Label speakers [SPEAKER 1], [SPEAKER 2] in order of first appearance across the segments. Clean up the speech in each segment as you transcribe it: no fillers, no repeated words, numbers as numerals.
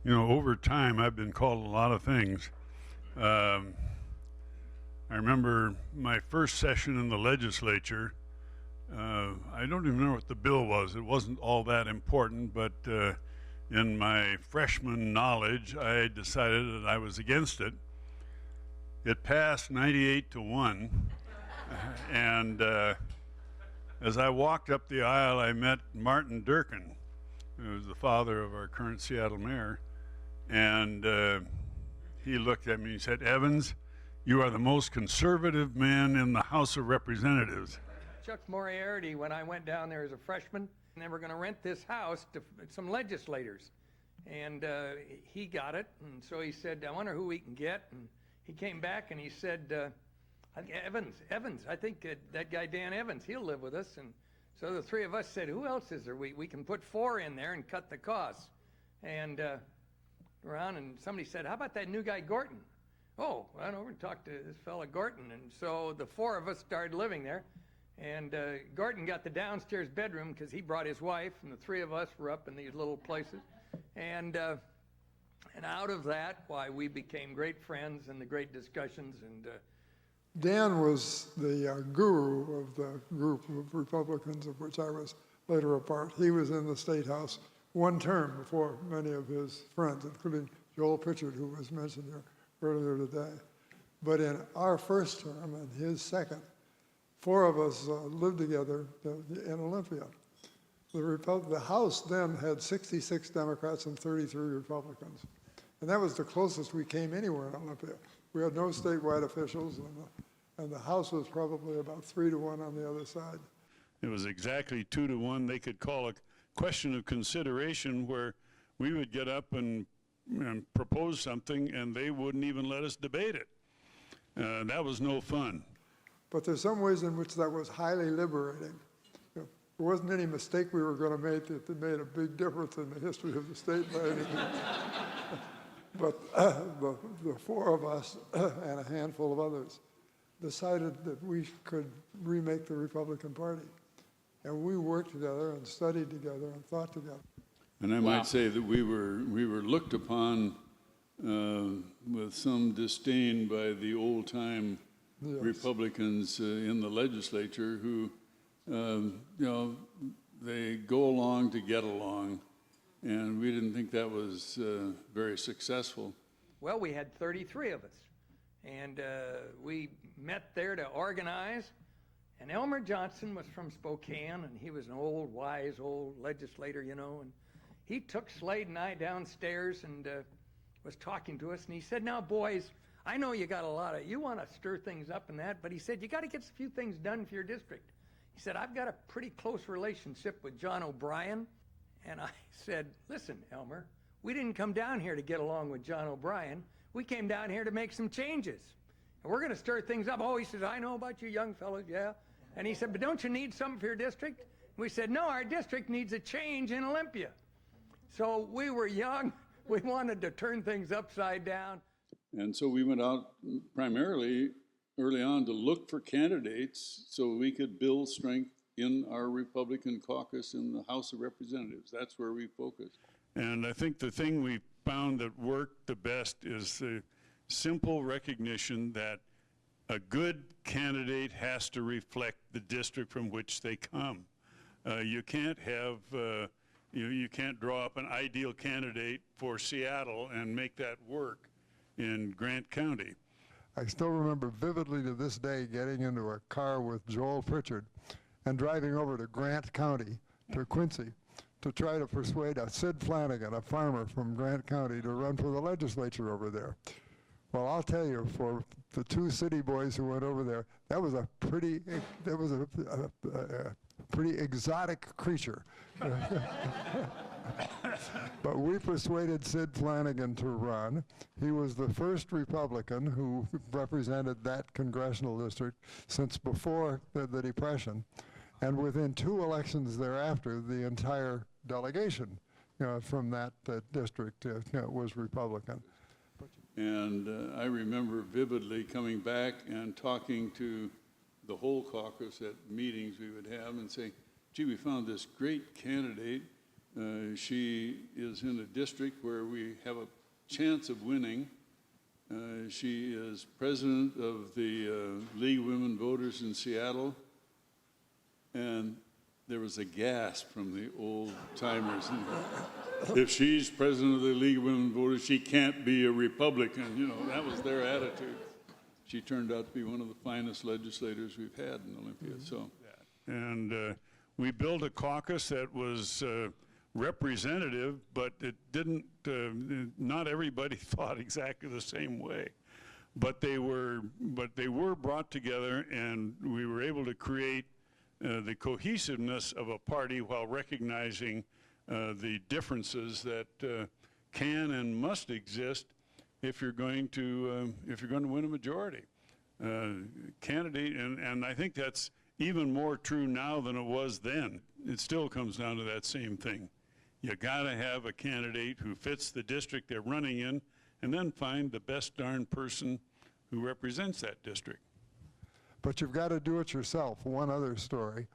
[SPEAKER 1] Over time, I've been called a lot of things. Um, I remember my first session in the legislature. I don't even know what the bill was. It wasn't all that important, but in my freshman knowledge, I decided that I was against it. It passed 98 to 1. And as I walked up the aisle, I met Martin Durkin, who was the father of our current Seattle mayor. And he looked at me and he said, "Evans, you are the most conservative man in the House of Representatives."
[SPEAKER 2] Chuck Moriarty, when I went down there as a freshman, and they were going to rent this house to some legislators. And he got it, and so he said, "I wonder who we can get." And he came back and he said, Evans, I think that guy Dan Evans, he'll live with us. And so the three of us said, "Who else is there? We can put 4 in there and cut the costs." And around, and somebody said, "How about that new guy Gorton?" "Oh, I went over and talked to this fella Gorton." And so the 4 of us started living there. And Gorton got the downstairs bedroom because he brought his wife, and the 3 of us were up in these little places. And out of that, why, we became great friends and the great discussions. And
[SPEAKER 3] Dan was the guru of the group of Republicans of which I was later a part. He was in the State House 1 term before many of his friends, including Joel Pritchard, who was mentioned here earlier today. But in our first term and his second, 4 of us lived together in Olympia. The House then had 66 Democrats and 33 Republicans. And that was the closest we came anywhere in Olympia. We had no statewide officials, and the House was probably about 3 to 1 on the other side.
[SPEAKER 1] It was exactly 2 to 1. They could call a question of consideration where we would get up and propose something, and they wouldn't even let us debate it. That was no fun.
[SPEAKER 3] But there's some ways in which that was highly liberating. There wasn't any mistake we were going to make that made a big difference in the history of the state by any means. But the 4 of us and a handful of others decided that we could remake the Republican Party. And we worked together and studied together and thought together.
[SPEAKER 1] And I might say that we were looked upon with some disdain by the old-time Republicans in the legislature who, they go along to get along, and we didn't think that was very successful.
[SPEAKER 2] well, we had 33 of us, and we met there to organize. And Elmer Johnson was from Spokane, and he was an old, wise, old legislator, and he took Slade and I downstairs and was talking to us, and he said, "Now, boys, I know you got you want to stir things up and that, but he said, you got to get a few things done for your district." He said, "I've got a pretty close relationship with John O'Brien." And I said, "Listen, Elmer, we didn't come down here to get along with John O'Brien. We came down here to make some changes. And we're going to stir things up." "Oh," he says, "I know about you young fellows, yeah." And he said, "But don't you need something for your district?" We said, "No, our district needs a change in Olympia." So we were young. We wanted to turn things upside down.
[SPEAKER 1] And so we went out primarily early on to look for candidates so we could build strength in our Republican caucus in the House of Representatives. That's where we focused. And I think the thing we found that worked the best is the simple recognition that a good candidate has to reflect the district from which they come. You can't have, you can't draw up an ideal candidate for Seattle and make that work in Grant County.
[SPEAKER 3] I still remember vividly to this day getting into a car with Joel Pritchard and driving over to Grant County, to Quincy, to try to persuade a Sid Flanagan, a farmer from Grant County, to run for the legislature over there. Well, I'll tell you, for the 2 city boys who went over there, that was a pretty exotic creature. But we persuaded Sid Flanagan to run. He was the first Republican who represented that congressional district since before the Depression. And within 2 elections thereafter, the entire delegation from that district was Republican.
[SPEAKER 1] And I remember vividly coming back and talking to the whole caucus at meetings we would have and saying, "Gee, we found this great candidate.
[SPEAKER 4] She is in a district where we have a chance of winning. She is president of the League of Women Voters in Seattle. And there was a gasp from the old timers. If she's president of the League of Women Voters, she can't be a Republican. You know, that was their attitude. She turned out to be one of the finest legislators we've had in Olympia. So,
[SPEAKER 1] And we built a caucus that was representative, but it didn't, not everybody thought exactly the same way. But they were brought together, and we were able to create the cohesiveness of a party while recognizing the differences that can and must exist if you're going to win a majority. Candidate, and I think that's even more true now than it was then. It still comes down to that same thing. You got to have a candidate who fits the district they're running in, and then find the best darn person who represents that district.
[SPEAKER 3] But you've got to do it yourself. One other story.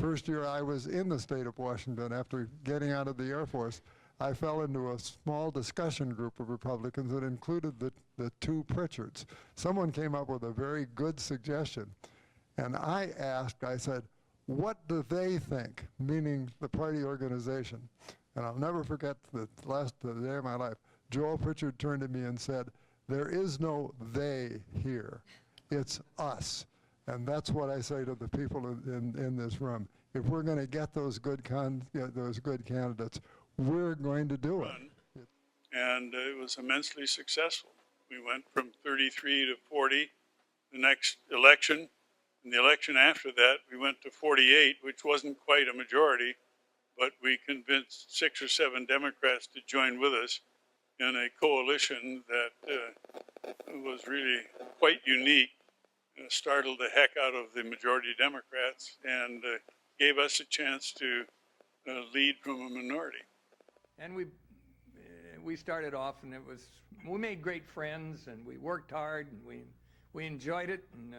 [SPEAKER 3] First year I was in the state of Washington after getting out of the Air Force, I fell into a small discussion group of Republicans that included the two Pritchards. Someone came up with a very good suggestion. And I said, what do they think? Meaning the party organization. And I'll never forget the day of my life. Joel Pritchard turned to me and said, there is no they here. It's us. And that's what I say to the people in this room. If we're going to get those good candidates, we're going to do it.
[SPEAKER 1] And it was immensely successful. We went from 33 to 40 the next election. In the election after that, we went to 48, which wasn't quite a majority, but we convinced 6 or 7 Democrats to join with us in a coalition that was really quite unique, startled the heck out of the majority Democrats, and gave us a chance to lead from a minority.
[SPEAKER 2] And we started off, and we made great friends, and we worked hard, and we enjoyed it. And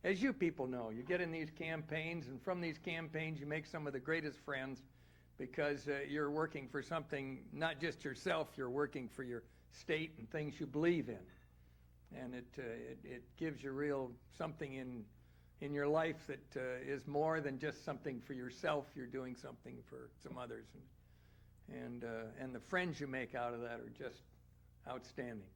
[SPEAKER 2] as you people know, you get in these campaigns, and from these campaigns you make some of the greatest friends, because you're working for something, not just yourself, you're working for your state and things you believe in. And it gives you real something in your life that is more than just something for yourself. You're doing something for some others. And the friends you make out of that are just outstanding.